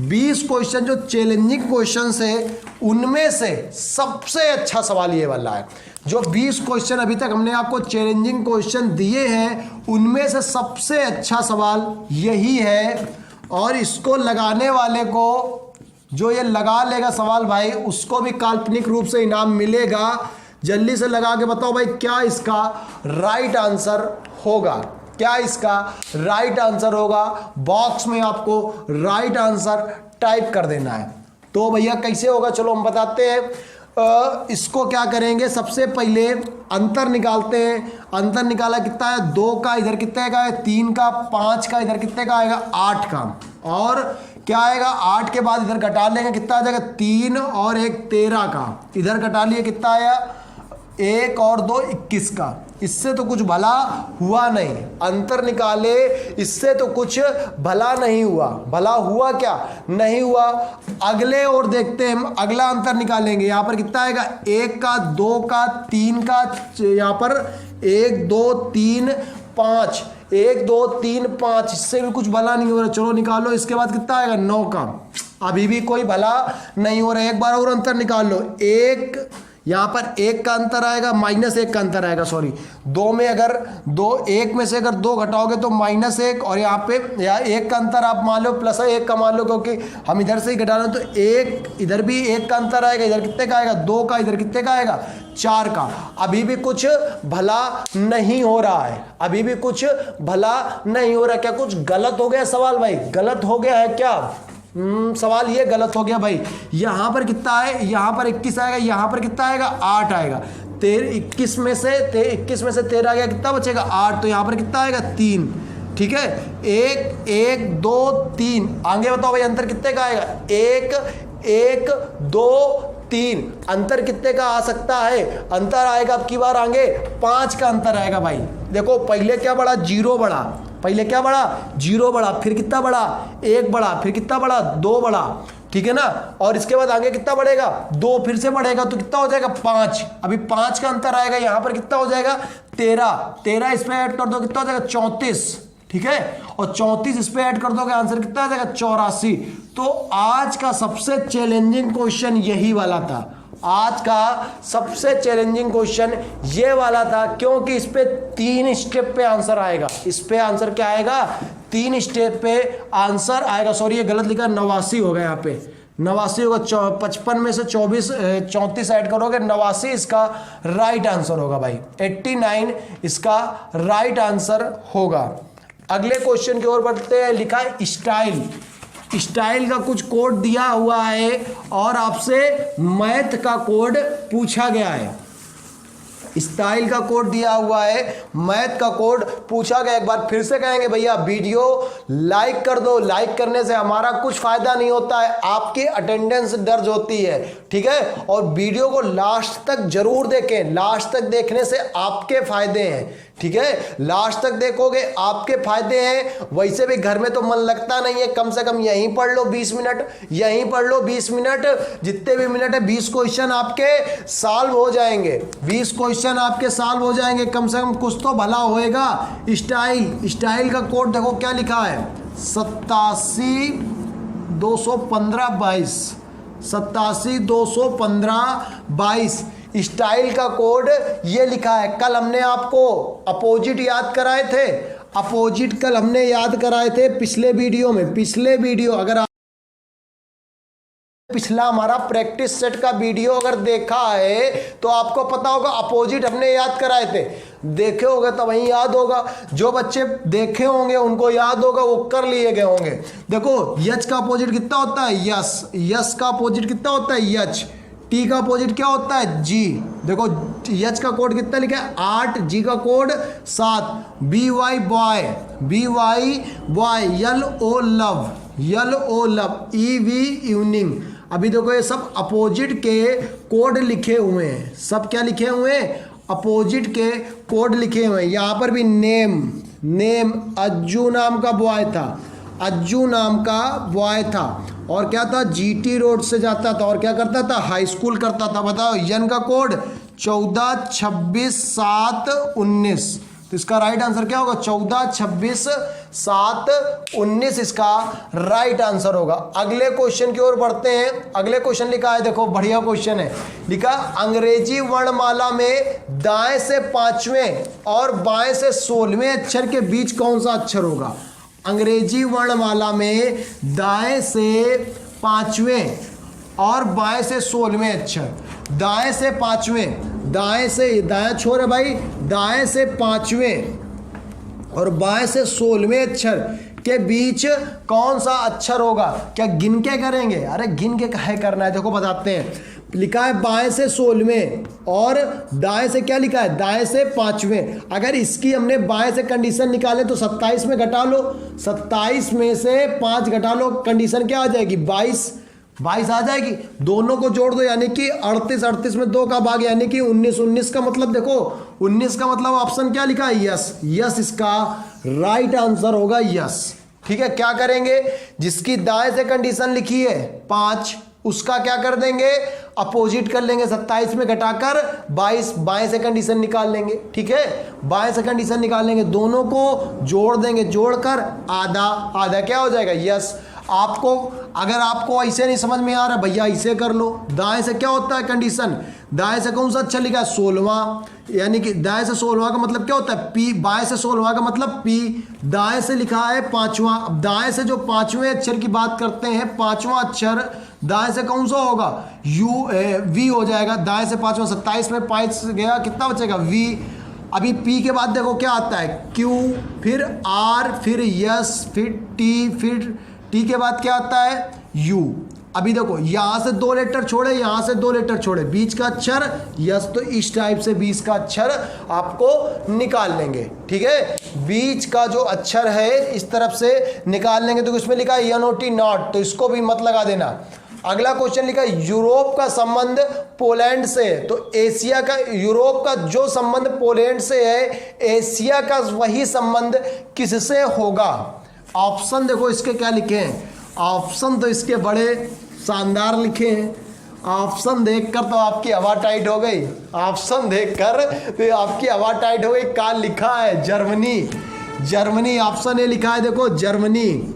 20 क्वेश्चन जो चैलेंजिंग क्वेश्चन है उनमें से सबसे अच्छा सवाल ये वाला है। जो 20 क्वेश्चन अभी तक हमने आपको चैलेंजिंग क्वेश्चन दिए हैं उनमें से सबसे अच्छा सवाल यही है, और इसको लगाने वाले को, जो ये लगा लेगा सवाल भाई, उसको भी काल्पनिक रूप से इनाम मिलेगा। जल्दी से लगा के बताओ भाई क्या इसका राइट आंसर होगा, क्या इसका राइट आंसर होगा। बॉक्स में आपको राइट आंसर टाइप कर देना है। तो भैया कैसे होगा, चलो हम बताते हैं। इसको क्या करेंगे, सबसे पहले अंतर निकालते हैं। अंतर निकाला कितना है, 2 का इधर कितने का है, 3 का, 5 का इधर कितने का आएगा, 8 का, और क्या आएगा 8 के बाद इधर घटा लेंगे, कितना आ जाएगा 3 और 1 13 का, इधर घटा लिए कितना आया 1 और 2 21 का। इससे तो कुछ भला हुआ नहीं, अंतर निकाले इससे तो कुछ भला नहीं हुआ। भला हुआ क्या, नहीं हुआ। अगले और देखते हैं, हम अगला अंतर निकालेंगे। यहाँ पर कितना आएगा, 1 का, 2 का, 3 का, यहाँ पर 1 2 3 5, 1 2 3 5, इससे भी कुछ भला नहीं हो रहा, चलो निकालो। इसके बाद कितना आएगा 9 का, अभी भी कोई भला नहीं हो रहा है। एक बार और अंतर निकाल लो, एक यहाँ पर 1 का अंतर आएगा, -1 का अंतर आएगा, सॉरी 2 में अगर 1 में से अगर 2 घटाओगे तो -1, और यहाँ पे 1 का अंतर आप मान लो +1 का मान लो, क्योंकि हम इधर से ही घटा रहे हैं, तो 1 इधर भी 1 का अंतर आएगा, इधर कितने का आएगा 2 का, इधर कितने का आएगा 4 का। अभी भी कुछ भला नहीं हो रहा है, अभी भी कुछ भला नहीं हो रहा। क्या कुछ गलत हो गया सवाल भाई, गलत हो गया है क्या? सवाल ये गलत हो गया भाई। यहां पर कितना है, यहां पर 21 आएगा, यहां पर कितना आएगा 8 आएगा। 21 में से 13 आ गया, कितना बचेगा 8, तो यहां पर कितना आएगा 3। ठीक है, 1 1 2 3, आगे बताओ भाई अंतर कितने का आएगा, 1 1 2 3, अंतर कितने का आ सकता है? अंतर आएगा अब की बार आगे 5 का अंतर आएगा भाई। देखो पहले क्या बढ़ा, 0 बढ़ा, पहले क्या बढ़ा 0 बढ़ा, फिर कितना बढ़ा 1 बढ़ा, फिर कितना बढ़ा 2 बढ़ा, ठीक है ना। और इसके बाद आगे कितना बढ़ेगा 2, फिर से बढ़ेगा तो कितना हो जाएगा 5, अभी 5 का अंतर आएगा। यहां पर कितना हो जाएगा 13 इस पे ऐड कर दो, कितना हो जाएगा 34, ठीक है, और 34 इस पे ऐड कर दोगे, आंसर कितना आ जाएगा 84। तो आज का सबसे चैलेंजिंग क्वेश्चन यही वाला था, आज का सबसे चैलेंजिंग क्वेश्चन ये वाला था, क्योंकि इस पे 3 स्टेप पे आंसर आएगा। इस पे आंसर क्या आएगा 3 स्टेप पे आंसर आएगा। सॉरी ये गलत लिखा, 89 होगा, यहाँ पे 89 होगा। 55 में से 34 ऐड करोगे 89 इसका राइट आंसर होगा भाई, 89 इसका राइट आंसर होगा। अगले क्वेश्चन की ओर बढ़ते हैं। लिखा है स्टाइल, स्टाइल का कुछ कोड दिया हुआ है और आपसे मैथ का कोड पूछा गया है। स्टाइल का कोड दिया हुआ है, मैथ का कोड पूछा गया। एक बार फिर से कहेंगे भैया वीडियो लाइक कर दो, लाइक करने से हमारा कुछ फायदा नहीं होता है, आपकी अटेंडेंस दर्ज होती है, ठीक है। और वीडियो को लास्ट तक जरूर देखें, लास्ट तक देखने से आपके फायदे हैं, ठीक है, लास्ट तक देखोगे आपके फायदे हैं। वैसे भी घर में तो मन लगता नहीं है, कम से कम यहीं पढ़ लो 20 मिनट, यहीं पढ़ लो 20 मिनट, जितने भी मिनट है 20 क्वेश्चन आपके सॉल्व हो जाएंगे, 20 क्वेश्चन आपके सॉल्व हो जाएंगे, कम से कम कुछ तो भला होएगा। स्टाइल का कोड देखो क्या लिखा है, 87 215 22, 87 215 22। स्टाइल का कोड ये लिखा है। कल हमने आपको अपोजिट याद कराए थे, अपोजिट कल हमने याद कराए थे पिछले वीडियो में। पिछले वीडियो अगर आप पिछला हमारा प्रैक्टिस सेट का वीडियो अगर देखा है तो आपको पता होगा अपोजिट हमने याद कराए थे। देखे होंगे तो वहीं याद होगा, जो बच्चे देखे होंगे उनको याद होगा, वो कर लिए गए होंगे। देखो यच का अपोजिट कितना होता है यस, यस का अपोजिट कितना होता है यच, टी का अपोजिट क्या होता है जी। देखो एच का कोड कितना लिखा है 8, जी का code 7, B Y boy, B Y boy, L O love, L O love, E V evening. अभी देखो ये सब अपोजिट के कोड लिखे हुए हैं, सब क्या लिखे हुए हैं अपोजिट के कोड लिखे हुए हैं। यहाँ पर भी नेम, नेम अज्जू नाम का बॉय था, अज्जू नाम का बॉय था, और क्या था जीटी रोड से जाता था और क्या करता था हाई स्कूल करता था। बताओ यन का कोड 14 26 7 19, तो इसका राइट आंसर क्या होगा 14 26 7 19 इसका राइट आंसर होगा। अगले क्वेश्चन की ओर बढ़ते हैं। अगले क्वेश्चन लिखा है, देखो बढ़िया क्वेश्चन है, लिखा अंग्रेजी वर्णमाला में दाएं से 5वें और बाएं से 16वें अक्षर के बीच कौन सा अक्षर होगा। अंग्रेजी वर्णमाला में दाएं से 5वें और बाएं से 16वें अक्षर, दाएं से 5वें, दाएं से दाएं छोर है भाई, दाएं से 5वें और बाएं से 16वें अक्षर के बीच कौन सा अक्षर होगा। क्या गिन के करेंगे, अरे गिन के काहे करना है, देखो बताते हैं। लिखा है बाएं से 16वें और दाएं से क्या लिखा है दाएं से 5वें। अगर इसकी हमने बाएं से कंडीशन निकाले तो 27 में घटा लो, 27 में से 5 घटा लो, कंडीशन क्या आ जाएगी 22 आ जाएगी। दोनों को जोड़ दो यानी कि 38 में 2 का भाग यानी कि 19 का मतलब देखो 19 का मतलब ऑप्शन क्या लिखा है यस, यस इसका राइट आंसर होगा यस। ठीक है, क्या करेंगे जिसकी दाएं से कंडीशन लिखी है 5 उसका क्या कर देंगे अपोजिट कर लेंगे, 27 में घटाकर 22 बाएं से कंडीशन निकाल लेंगे। ठीक है, बाएं से कंडीशन निकाल लेंगे, दोनों को जोड़ देंगे, जोड़कर आधा आधा क्या हो जाएगा, यस। आपको अगर आपको ऐसे नहीं समझ में आ रहा भैया ऐसे कर लो। दाएं से क्या होता है कंडीशन, दाएं से कौन सा अक्षर लिखा है, 16वां, यानी कि दाएं से 16वां का मतलब क्या होता है, पी। बाएं से 16वां का मतलब पी। दाएं से लिखा है 5वां। अब दाएं से जो 5वें अक्षर की बात करते हैं, 5वां अक्षर दाएं से कौन सा होगा, यू वी हो जाएगा। दाएं से 5वां, 27 में 5 गया, कितना बचेगा, वी। अभी पी के बाद देखो क्या आता है, क्यू, फिर आर, फिर यस, फिर टी, फिर टी के बाद क्या आता है, यू। अभी देखो यहां से 2 लेटर छोड़े, यहां से 2 लेटर छोड़े, बीच का अक्षर यस, तो इस टाइप से बीच का अक्षर आपको निकाल लेंगे। ठीक है, बीच का जो अक्षर है इस तरफ से निकाल लेंगे। तो इसमें लिखा है NOT नॉट, तो इसको भी मत लगा देना। अगला क्वेश्चन लिखा है यूरोप का संबंध पोलैंड से, तो एशिया का, यूरोप का जो संबंध पोलैंड से है, एशिया का वही संबंध किससे होगा। ऑप्शन देखो इसके क्या लिखे हैं, ऑप्शन तो इसके बड़े शानदार लिखे हैं। ऑप्शन देखकर तो आपकी हवा टाइट हो गई, ऑप्शन देखकर तो आपकी हवा टाइट हो गई। क्या लिखा है, जर्मनी। जर्मनी ऑप्शन ए लिखा है, देखो जर्मनी,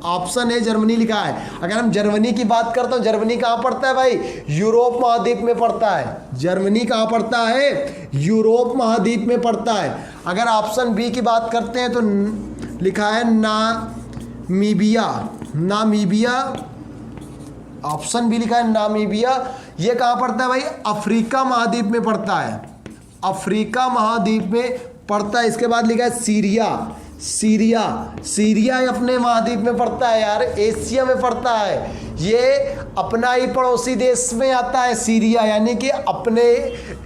ऑप्शन ए जर्मनी लिखा है। अगर हम जर्मनी की बात करते हैं, जर्मनी कहाँ पड़ता है भाई, यूरोप महाद्वीप में पड़ता है। जर्मनी कहाँ पड़ता है, यूरोप महाद्वीप में पड़ता है। अगर ऑप्शन बी की बात करते हैं तो लिखा है नामीबिया, नामीबिया, ऑप्शन बी लिखा है नामीबिया। ये कहाँ पड़ता है भाई, अफ्रीका महाद्वीप में पड़ता है, अफ्रीका महाद्वीप में पड़ता है। इसके बाद लिखा है सीरिया, सीरिया, सीरिया अपने महाद्वीप में पड़ता है यार, एशिया में पड़ता है। ये अपना ही पड़ोसी देश में आता है सीरिया, यानी कि अपने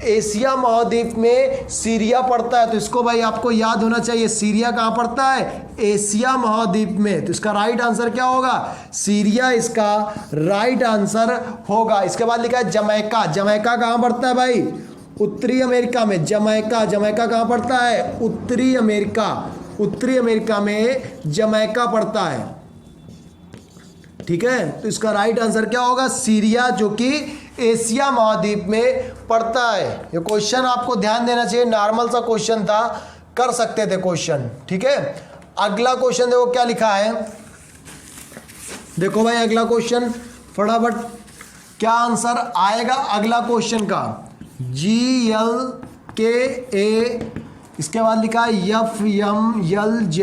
एशिया महाद्वीप में सीरिया पड़ता है। तो इसको भाई आपको याद होना चाहिए, सीरिया कहाँ पड़ता है, एशिया महाद्वीप में। तो इसका राइट आंसर क्या होगा, सीरिया इसका राइट आंसर होगा। इसके बाद लिखा है जमैका, जमैका कहाँ पड़ता है भाई, उत्तरी अमेरिका में। जमैका, जमैका कहाँ पड़ता है, उत्तरी अमेरिका, उत्तरी अमेरिका में जमैका पड़ता है। ठीक है, तो इसका राइट आंसर क्या होगा, सीरिया, जो कि एशिया महाद्वीप में पड़ता है। ये क्वेश्चन आपको ध्यान देना चाहिए, नॉर्मल सा क्वेश्चन था, कर सकते थे क्वेश्चन। ठीक है, अगला क्वेश्चन देखो क्या लिखा है, देखो भाई अगला क्वेश्चन फटाफट क्या आंसर आएगा अगला क्वेश्चन का, GLKA, इसके बाद लिखा है FMLZ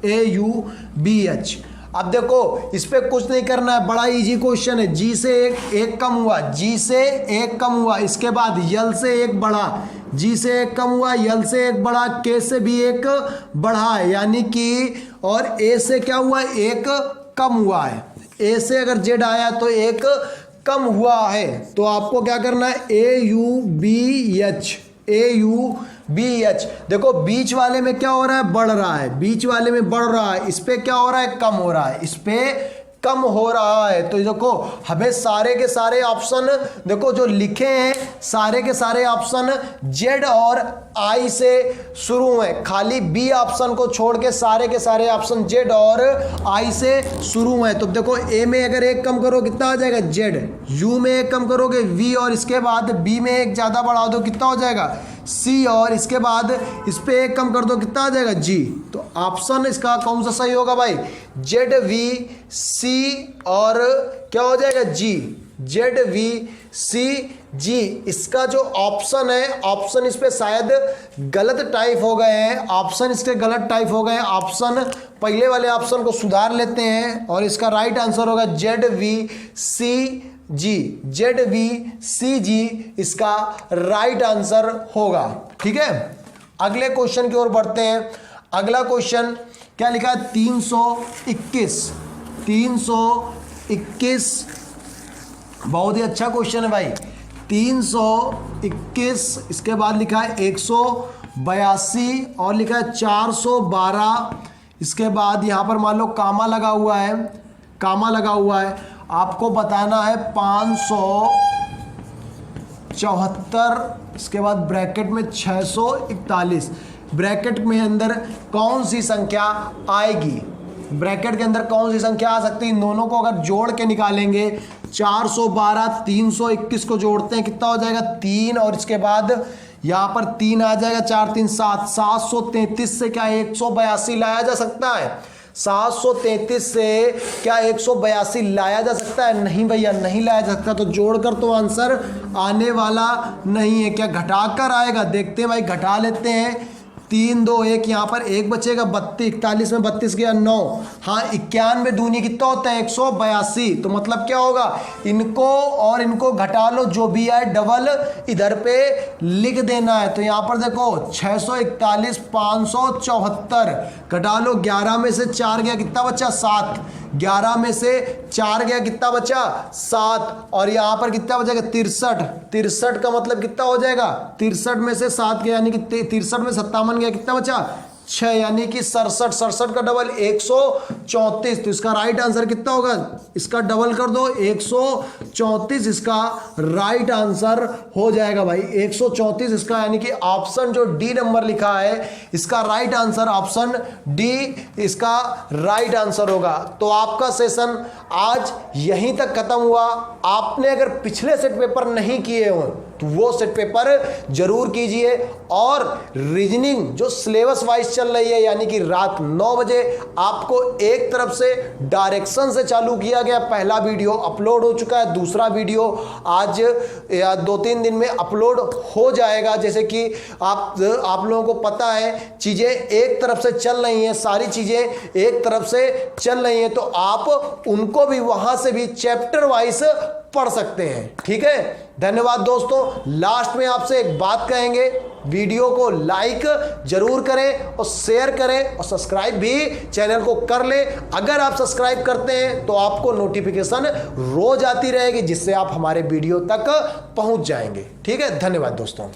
AUBH। अब देखो इस पे कुछ नहीं करना है, बड़ा इजी क्वेश्चन है। जी से एक कम हुआ, जी से एक कम हुआ, इसके बाद यल से एक बढ़ा, जी से एक कम हुआ, यल से एक बढ़ा, के से भी एक बढ़ा है, यानी कि और ए से क्या हुआ, एक कम हुआ है। ए से अगर जेड आया तो एक कम हुआ है। तो आपको क्या करना है, AUBH, AUBH। देखो बीच वाले में क्या हो रहा है, बढ़ रहा है, बीच वाले में बढ़ रहा है, इस पे क्या हो रहा है, कम हो रहा है, इस पे कम हो रहा है। तो देखो हमें सारे के सारे ऑप्शन देखो जो लिखे हैं, सारे के सारे ऑप्शन जेड और आई से शुरू हैं, खाली बी ऑप्शन को छोड़ के सारे के सारे ऑप्शन जेड और आई से शुरू हैं। तो देखो ए में अगर एक कम करो कितना आ जाएगा, जेड, यू में एक कम करोगे वी, और इसके बाद बी में एक ज्यादा बढ़ा दो कितना हो जाएगा, सी, और इसके बाद इस पे एक कम कर दो कितना आ जाएगा, जी। तो ऑप्शन इसका कौन सा सही होगा भाई, जेड वी सी और क्या हो जाएगा, जी, जेड वी सी जी। इसका जो ऑप्शन है, ऑप्शन इस पे शायद गलत टाइप हो गए हैं, ऑप्शन इसके गलत टाइप हो गए हैं। ऑप्शन पहले वाले ऑप्शन को सुधार लेते हैं और इसका राइट आंसर होगा Z V C G, Z V C G इसका राइट आंसर होगा। ठीक है, अगले क्वेश्चन की ओर बढ़ते हैं। अगला क्वेश्चन क्या लिखा है, 321, 321 बहुत ही अच्छा क्वेश्चन है भाई, 321। इसके बाद लिखा है 182 और लिखा है 412। इसके बाद यहाँ पर मान लो कामा लगा हुआ है, कामा लगा हुआ है, आपको बताना है 574। इसके बाद ब्रैकेट में 641, ब्रैकेट में अंदर कौन सी संख्या आएगी। ब्रैकेट के अंदर कौन सी संख्या आ सकती है? इन दोनों को अगर जोड़ के निकालेंगे 412 321 को जोड़ते हैं कितना हो जाएगा 3, और इसके बाद यहां पर 3 आ जाएगा, 4 3 7, 733 से क्या 182 लाया जा सकता है? 733 से क्या 182 लाया जा सकता है? नहीं भैया, नहीं लाया जा सकता। तो जोड़कर तो आंसर आने वाला नहीं है। क्या घटाकर आएगा? देखते हैं भाई, घटा लेते हैं। 3 2 1, यहाँ पर 1 बचेगा, 32, 41 में 32 गया 9, हाँ 91 दूनी कितना होता है 182। तो मतलब क्या होगा, इनको और इनको घटा लो, जो भी है डबल इधर पे लिख देना है। तो यहाँ पर देखो 641 574 घटा लो, 11 में से 4 गया कितना बचा 7, 11 में से 4 गया कितना बचा 7, और यहां पर कितना बचेगा 63, 63 का मतलब कितना हो जाएगा 63 में से 7 गया यानी कि 63 में 57 गया कितना बचा 6, यानी कि 67, 67 का डबल 134। तो इसका राइट आंसर कितना होगा, इसका डबल कर दो 134, इसका राइट आंसर हो जाएगा भाई 134 इसका, यानी कि ऑप्शन जो डी नंबर लिखा है इसका राइट आंसर ऑप्शन डी इसका राइट आंसर होगा। तो आपका सेशन आज यहीं तक खत्म हुआ। आपने अगर पिछले सेट पेपर नहीं किए हो तो वो सेट पेपर जरूर कीजिए, और रीजनिंग जो सिलेबस वाइज चल रही है, यानी कि रात 9 बजे आपको एक तरफ से डायरेक्शन से चालू किया गया पहला वीडियो अपलोड हो चुका है, दूसरा वीडियो आज या 2-3 दिन में अपलोड हो जाएगा। जैसे कि आप लोगों को पता है चीजें एक तरफ से चल रही हैं, सारी चीजें एक तरफ से चल रही हैं, तो आप उनको भी वहां से भी चैप्टर वाइज पढ़ सकते हैं। ठीक है, धन्यवाद दोस्तों। लास्ट में आपसे एक बात कहेंगे, वीडियो को लाइक जरूर करें और शेयर करें, और सब्सक्राइब भी चैनल को कर लें। अगर आप सब्सक्राइब करते हैं तो आपको नोटिफिकेशन रोज आती रहेगी, जिससे आप हमारे वीडियो तक पहुंच जाएंगे। ठीक है, धन्यवाद दोस्तों।